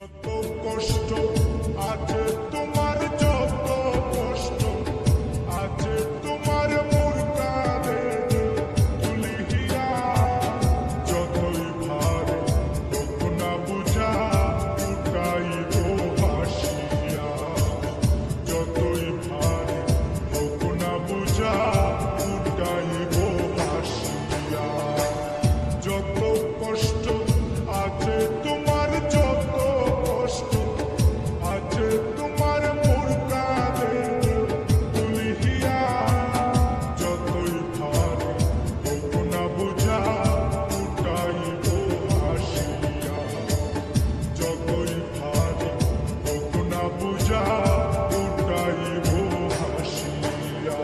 যত কষ্ট আছে তোমার, যত কষ্ট আছে তোমার মোর কাঁধে তুলিয়া, যতই ভারে হোক না বুঝা উঠাইব হাসিয়া, যতই ভারে হোক না বুঝা উঠাইব হাসিয়া। যত কষ্ট আছে তোমার, যত কষ্ট আছে তোমার মোর কাঁধে তুলিয়া, যতই ভারে হোক না বুঝা উঠাইব হাসিয়া, যতই ভারে হোক না বুঝা উঠাইব হাসিয়া।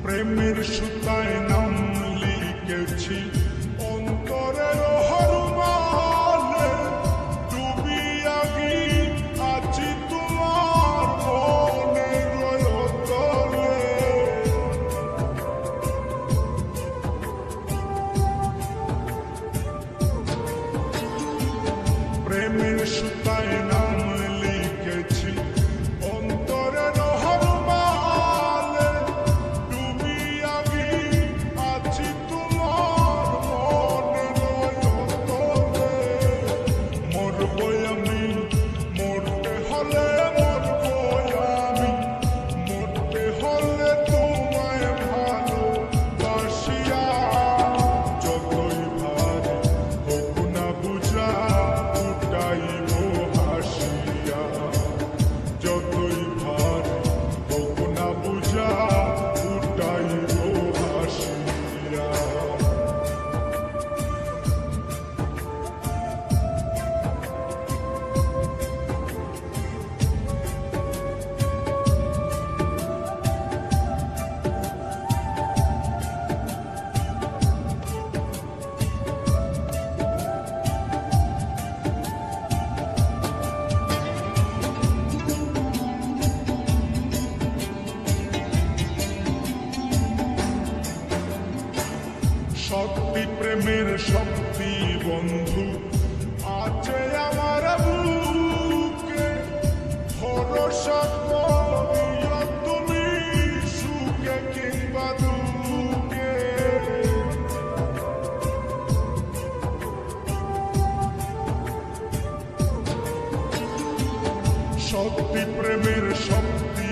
প্রেমের সুতায় নাম লিখেছি অন্তরের হরমালে, ডুবিয়া গিয়ে আছি তোমার মনের তলে। প্রেমের সুতায় নাম লিখেছি অন্তরের হরমালে, ডুবিয়া গিয়ে আছি তোমার মনের তলে। মরবই আমি, মরতে হলে মরবই আমি, মরতে হলে তোমায় ভালোবাসিয়া, যতই ভারে হোক না বুঝা উঠাইব হাসিয়া, যতই ভারে হোক না বুঝা উঠাইব হাসিয়া। শক্তি প্রেমের শক্তি বন্ধু আছে আমার বুকে, ভরসা করিও তুমি সুখে কিংবা দুঃখে। শক্তি প্রেমের শক্তি